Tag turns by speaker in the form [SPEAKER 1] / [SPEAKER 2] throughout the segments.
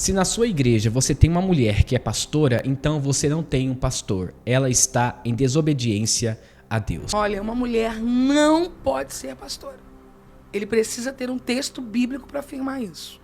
[SPEAKER 1] Se na sua igreja você tem uma mulher que é pastora, então você não tem um pastor. Ela está em desobediência a Deus.
[SPEAKER 2] Olha, uma mulher não pode ser pastora. Ele precisa ter um texto bíblico para afirmar isso.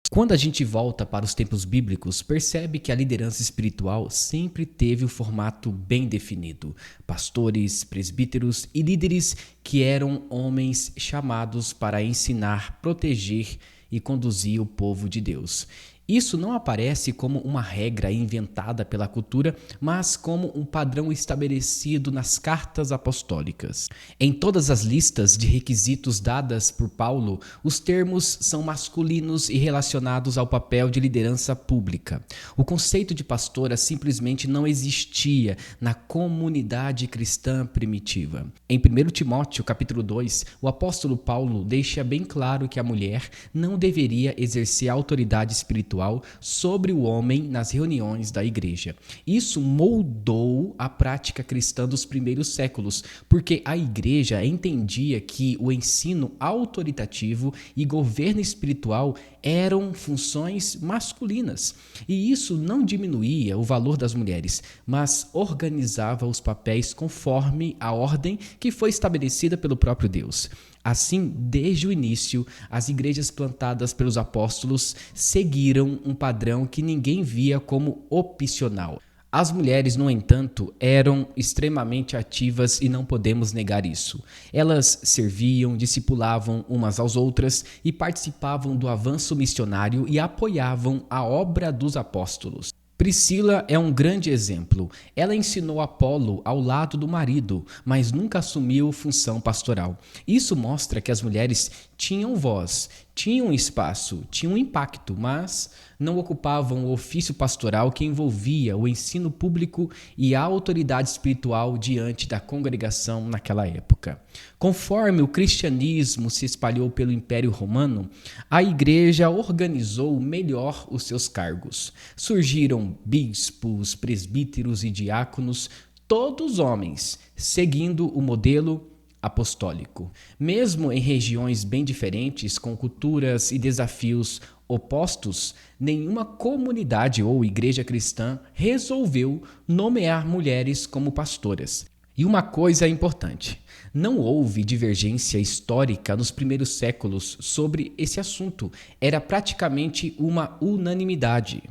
[SPEAKER 1] Quando a gente volta para os tempos bíblicos, percebe que a liderança espiritual sempre teve o formato bem definido. Pastores, presbíteros e líderes que eram homens chamados para ensinar, proteger e conduzir o povo de Deus. Isso não aparece como uma regra inventada pela cultura, mas como um padrão estabelecido nas cartas apostólicas. Em todas as listas de requisitos dadas por Paulo, os termos são masculinos e relacionados ao papel de liderança pública. O conceito de pastora simplesmente não existia na comunidade cristã primitiva. Em 1 Timóteo, capítulo 2, o apóstolo Paulo deixa bem claro que a mulher não deveria exercer autoridade espiritual sobre o homem nas reuniões da igreja. Isso moldou a prática cristã dos primeiros séculos, porque a igreja entendia que o ensino autoritativo e governo espiritual eram funções masculinas. E isso não diminuía o valor das mulheres, mas organizava os papéis conforme a ordem que foi estabelecida pelo próprio Deus. Assim, desde o início, as igrejas plantadas pelos apóstolos seguiram um padrão que ninguém via como opcional. As mulheres, no entanto, eram extremamente ativas e não podemos negar isso. Elas serviam, discipulavam umas às outras e participavam do avanço missionário e apoiavam a obra dos apóstolos. Priscila é um grande exemplo. Ela ensinou Apolo ao lado do marido, mas nunca assumiu função pastoral. Isso mostra que as mulheres tinham voz, tinham espaço, tinham impacto, mas não ocupavam o ofício pastoral que envolvia o ensino público e a autoridade espiritual diante da congregação naquela época. Conforme o cristianismo se espalhou pelo Império Romano, a igreja organizou melhor os seus cargos. Surgiram bispos, presbíteros e diáconos, todos homens, seguindo o modelo apostólico. Mesmo em regiões bem diferentes, com culturas e desafios opostos, nenhuma comunidade ou igreja cristã resolveu nomear mulheres como pastoras. E uma coisa importante, não houve divergência histórica nos primeiros séculos sobre esse assunto. Era praticamente uma unanimidade.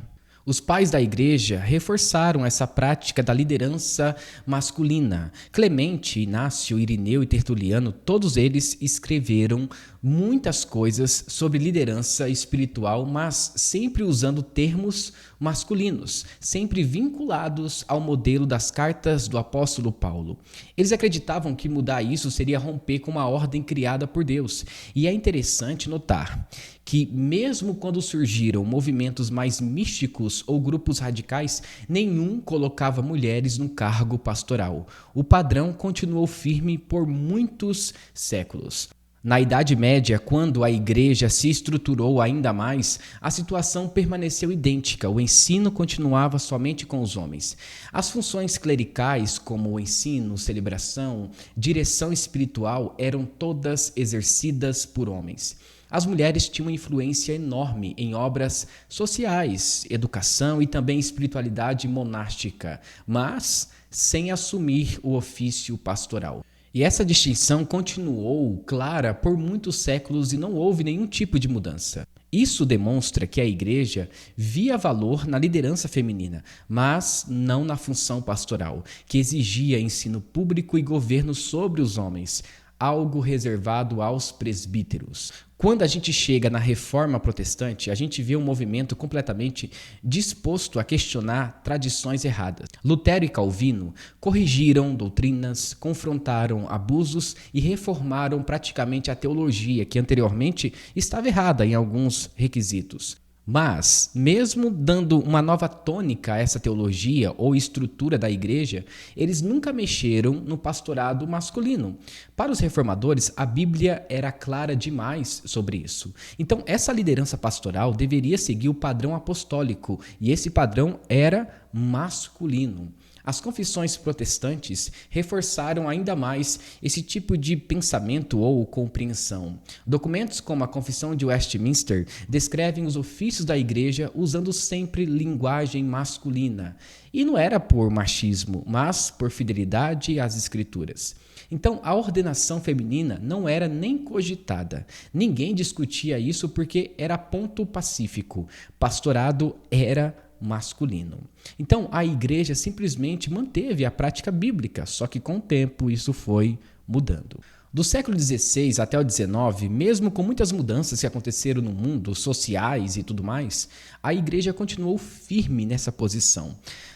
[SPEAKER 1] Os pais da igreja reforçaram essa prática da liderança masculina. Clemente, Inácio, Irineu e Tertuliano, todos eles escreveram muitas coisas sobre liderança espiritual, mas sempre usando termos masculinos, sempre vinculados ao modelo das cartas do apóstolo Paulo. Eles acreditavam que mudar isso seria romper com uma ordem criada por Deus. E é interessante notar que mesmo quando surgiram movimentos mais místicos ou grupos radicais, nenhum colocava mulheres no cargo pastoral. O padrão continuou firme por muitos séculos. Na Idade Média, quando a igreja se estruturou ainda mais, a situação permaneceu idêntica, o ensino continuava somente com os homens. As funções clericais, como o ensino, celebração, direção espiritual, eram todas exercidas por homens. As mulheres tinham uma influência enorme em obras sociais, educação e também espiritualidade monástica, mas sem assumir o ofício pastoral. E essa distinção continuou clara por muitos séculos e não houve nenhum tipo de mudança. Isso demonstra que a igreja via valor na liderança feminina, mas não na função pastoral, que exigia ensino público e governo sobre os homens, algo reservado aos presbíteros. Quando a gente chega na Reforma Protestante, a gente vê um movimento completamente disposto a questionar tradições erradas. Lutero e Calvino corrigiram doutrinas, confrontaram abusos e reformaram praticamente a teologia, que anteriormente estava errada em alguns requisitos. Mas, mesmo dando uma nova tônica a essa teologia ou estrutura da igreja, eles nunca mexeram no pastorado masculino. Para os reformadores, a Bíblia era clara demais sobre isso. Então, essa liderança pastoral deveria seguir o padrão apostólico, e esse padrão era masculino. As confissões protestantes reforçaram ainda mais esse tipo de pensamento ou compreensão. Documentos como a Confissão de Westminster descrevem os ofícios da igreja usando sempre linguagem masculina. E não era por machismo, mas por fidelidade às escrituras. Então, a ordenação feminina não era nem cogitada. Ninguém discutia isso porque era ponto pacífico. Pastorado era masculino. Então, a igreja simplesmente manteve a prática bíblica, só que com o tempo isso foi mudando. Do século XVI até o XIX, mesmo com muitas mudanças que aconteceram no mundo, sociais e tudo mais, a igreja continuou firme nessa posição.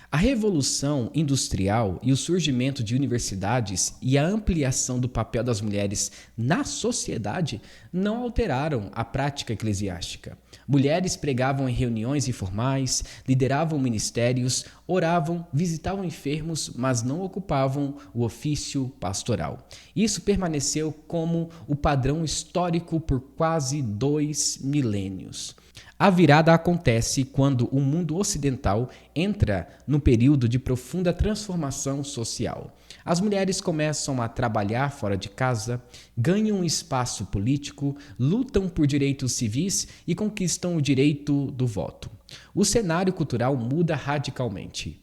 [SPEAKER 1] A revolução industrial e o surgimento de universidades e a ampliação do papel das mulheres na sociedade não alteraram a prática eclesiástica. Mulheres pregavam em reuniões informais, lideravam ministérios, oravam, visitavam enfermos, mas não ocupavam o ofício pastoral. Isso permaneceu como o padrão histórico por quase 2 milênios. A virada acontece quando o mundo ocidental entra num período de profunda transformação social. As mulheres começam a trabalhar fora de casa, ganham um espaço político, lutam por direitos civis e conquistam o direito do voto. O cenário cultural muda radicalmente.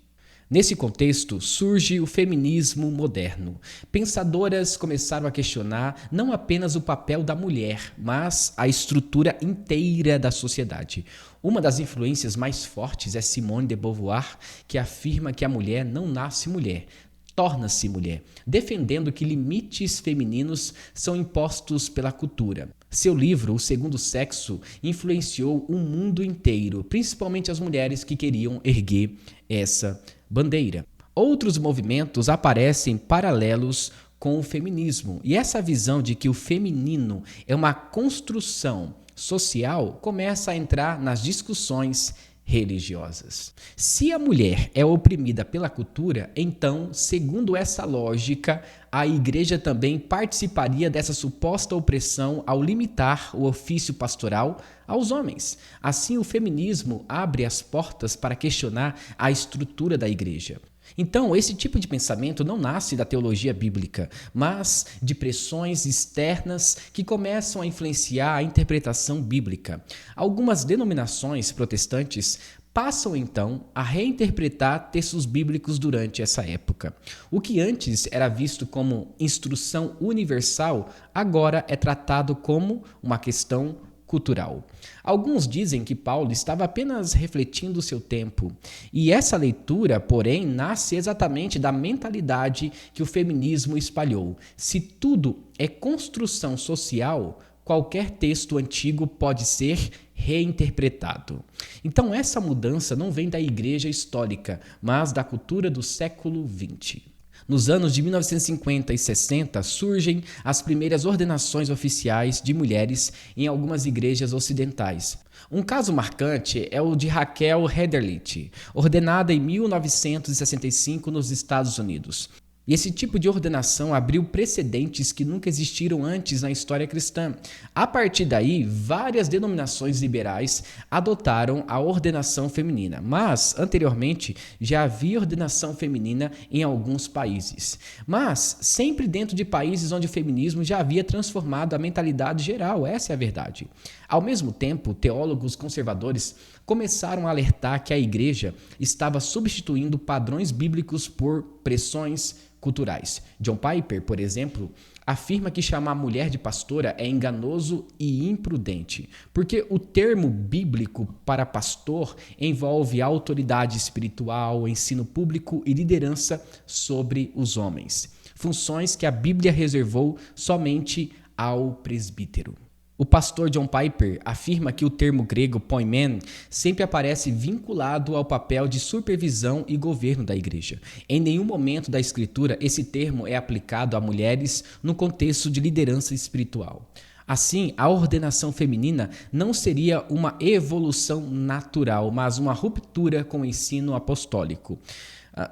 [SPEAKER 1] Nesse contexto, surge o feminismo moderno. Pensadoras começaram a questionar não apenas o papel da mulher, mas a estrutura inteira da sociedade. Uma das influências mais fortes é Simone de Beauvoir, que afirma que a mulher não nasce mulher, torna-se mulher, defendendo que limites femininos são impostos pela cultura. Seu livro, O Segundo Sexo, influenciou o mundo inteiro, principalmente as mulheres que queriam erguer essa bandeira. Outros movimentos aparecem paralelos com o feminismo, e essa visão de que o feminino é uma construção social começa a entrar nas discussões religiosas. Se a mulher é oprimida pela cultura, então, segundo essa lógica, a igreja também participaria dessa suposta opressão ao limitar o ofício pastoral aos homens. Assim, o feminismo abre as portas para questionar a estrutura da igreja. Então, esse tipo de pensamento não nasce da teologia bíblica, mas de pressões externas que começam a influenciar a interpretação bíblica. Algumas denominações protestantes passam então a reinterpretar textos bíblicos durante essa época. O que antes era visto como instrução universal, agora é tratado como uma questão cultural. Alguns dizem que Paulo estava apenas refletindo o seu tempo, e essa leitura, porém, nasce exatamente da mentalidade que o feminismo espalhou. Se tudo é construção social, qualquer texto antigo pode ser reinterpretado. Então, essa mudança não vem da igreja histórica, mas da cultura do século XX. Nos anos de 1950 e 60, surgem as primeiras ordenações oficiais de mulheres em algumas igrejas ocidentais. Um caso marcante é o de Raquel Hederlich, ordenada em 1965 nos Estados Unidos. E esse tipo de ordenação abriu precedentes que nunca existiram antes na história cristã. A partir daí, várias denominações liberais adotaram a ordenação feminina, mas, anteriormente, já havia ordenação feminina em alguns países. Mas, sempre dentro de países onde o feminismo já havia transformado a mentalidade geral, essa é a verdade. Ao mesmo tempo, teólogos conservadores começaram a alertar que a igreja estava substituindo padrões bíblicos por pressões culturais. John Piper, por exemplo, afirma que chamar a mulher de pastora é enganoso e imprudente, porque o termo bíblico para pastor envolve autoridade espiritual, ensino público e liderança sobre os homens, funções que a Bíblia reservou somente ao presbítero. O pastor John Piper afirma que o termo grego poimen sempre aparece vinculado ao papel de supervisão e governo da igreja. Em nenhum momento da escritura esse termo é aplicado a mulheres no contexto de liderança espiritual. Assim, a ordenação feminina não seria uma evolução natural, mas uma ruptura com o ensino apostólico.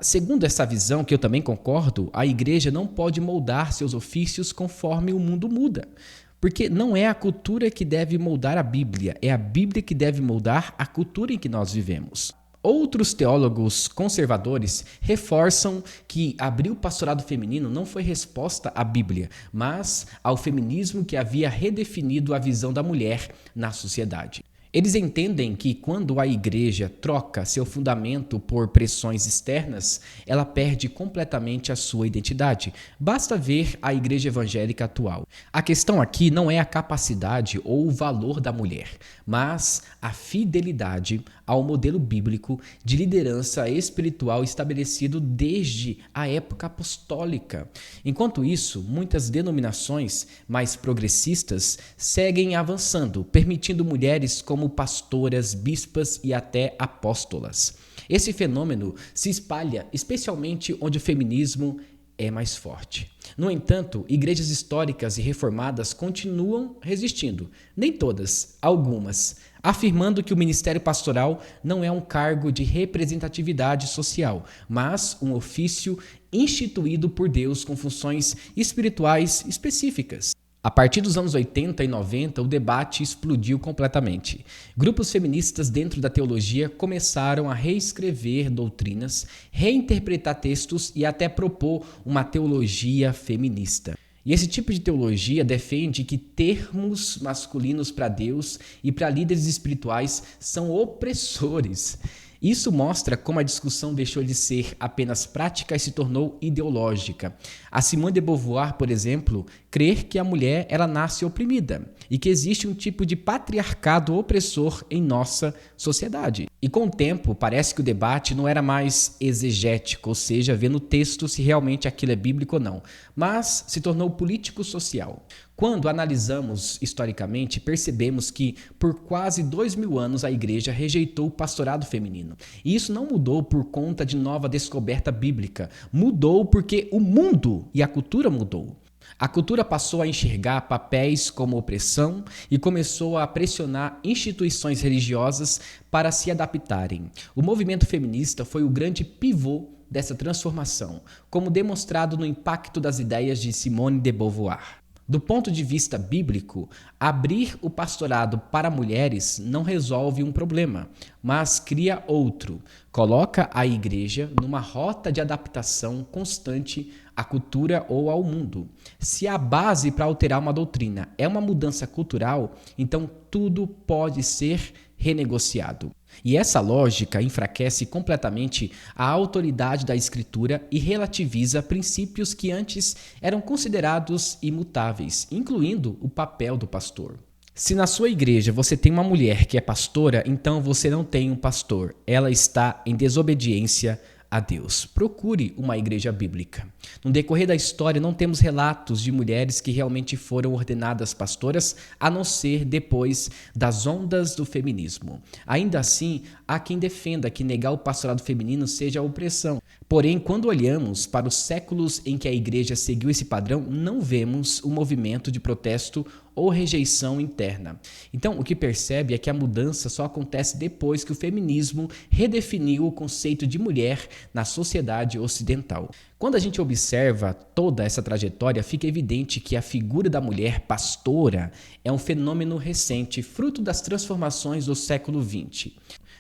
[SPEAKER 1] Segundo essa visão, que eu também concordo, a igreja não pode moldar seus ofícios conforme o mundo muda. Porque não é a cultura que deve moldar a Bíblia, é a Bíblia que deve moldar a cultura em que nós vivemos. Outros teólogos conservadores reforçam que abrir o pastorado feminino não foi resposta à Bíblia, mas ao feminismo que havia redefinido a visão da mulher na sociedade. Eles entendem que quando a igreja troca seu fundamento por pressões externas, ela perde completamente a sua identidade. Basta ver a igreja evangélica atual. A questão aqui não é a capacidade ou o valor da mulher, mas a fidelidade ao modelo bíblico de liderança espiritual estabelecido desde a época apostólica. Enquanto isso, muitas denominações mais progressistas seguem avançando, permitindo mulheres como pastoras, bispas e até apóstolas. Esse fenômeno se espalha especialmente onde o feminismo é mais forte. No entanto, igrejas históricas e reformadas continuam resistindo, nem todas, algumas, afirmando que o ministério pastoral não é um cargo de representatividade social, mas um ofício instituído por Deus com funções espirituais específicas. A partir dos anos 80 e 90, o debate explodiu completamente. Grupos feministas dentro da teologia começaram a reescrever doutrinas, reinterpretar textos e até propor uma teologia feminista. E esse tipo de teologia defende que termos masculinos para Deus e para líderes espirituais são opressores. Isso mostra como a discussão deixou de ser apenas prática e se tornou ideológica. A Simone de Beauvoir, por exemplo, crê que a mulher ela nasce oprimida e que existe um tipo de patriarcado opressor em nossa sociedade. E com o tempo, parece que o debate não era mais exegético, ou seja, ver no texto se realmente aquilo é bíblico ou não, mas se tornou político-social. Quando analisamos historicamente, percebemos que por quase 2000 anos a igreja rejeitou o pastorado feminino. E isso não mudou por conta de nova descoberta bíblica, mudou porque o mundo e a cultura mudou. A cultura passou a enxergar papéis como opressão e começou a pressionar instituições religiosas para se adaptarem. O movimento feminista foi o grande pivô dessa transformação, como demonstrado no impacto das ideias de Simone de Beauvoir. Do ponto de vista bíblico, abrir o pastorado para mulheres não resolve um problema, mas cria outro. Coloca a igreja numa rota de adaptação constante à cultura ou ao mundo. Se a base para alterar uma doutrina é uma mudança cultural, então tudo pode ser renegociado. E essa lógica enfraquece completamente a autoridade da Escritura e relativiza princípios que antes eram considerados imutáveis, incluindo o papel do pastor. Se na sua igreja você tem uma mulher que é pastora, então você não tem um pastor. Ela está em desobediência a Deus. Procure uma igreja bíblica. No decorrer da história, não temos relatos de mulheres que realmente foram ordenadas pastoras, a não ser depois das ondas do feminismo. Ainda assim, há quem defenda que negar o pastorado feminino seja opressão. Porém, quando olhamos para os séculos em que a igreja seguiu esse padrão, não vemos um movimento de protesto ou rejeição interna. Então, o que percebe é que a mudança só acontece depois que o feminismo redefiniu o conceito de mulher na sociedade ocidental. Quando a gente observa toda essa trajetória, fica evidente que a figura da mulher pastora é um fenômeno recente, fruto das transformações do século XX.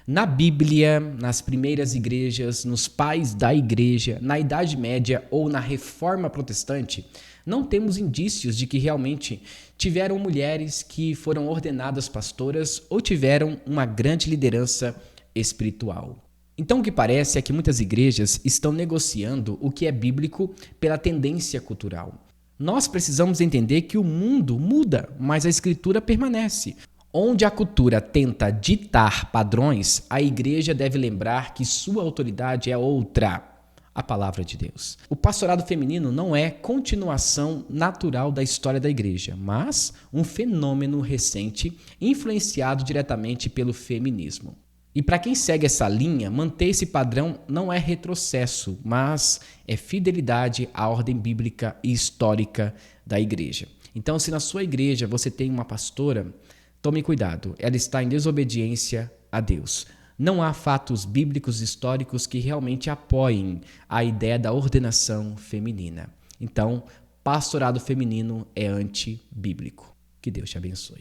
[SPEAKER 1] Na Bíblia, nas primeiras igrejas, nos pais da igreja, na Idade Média ou na Reforma Protestante, não temos indícios de que realmente tiveram mulheres que foram ordenadas pastoras ou tiveram uma grande liderança espiritual. Então o que parece é que muitas igrejas estão negociando o que é bíblico pela tendência cultural. Nós precisamos entender que o mundo muda, mas a Escritura permanece. Onde a cultura tenta ditar padrões, a igreja deve lembrar que sua autoridade é outra, a palavra de Deus. O pastorado feminino não é continuação natural da história da igreja, mas um fenômeno recente influenciado diretamente pelo feminismo. E para quem segue essa linha, manter esse padrão não é retrocesso, mas é fidelidade à ordem bíblica e histórica da igreja. Então, se na sua igreja você tem uma pastora, tome cuidado, ela está em desobediência a Deus. Não há fatos bíblicos históricos que realmente apoiem a ideia da ordenação feminina. Então, pastorado feminino é antibíblico. Que Deus te abençoe.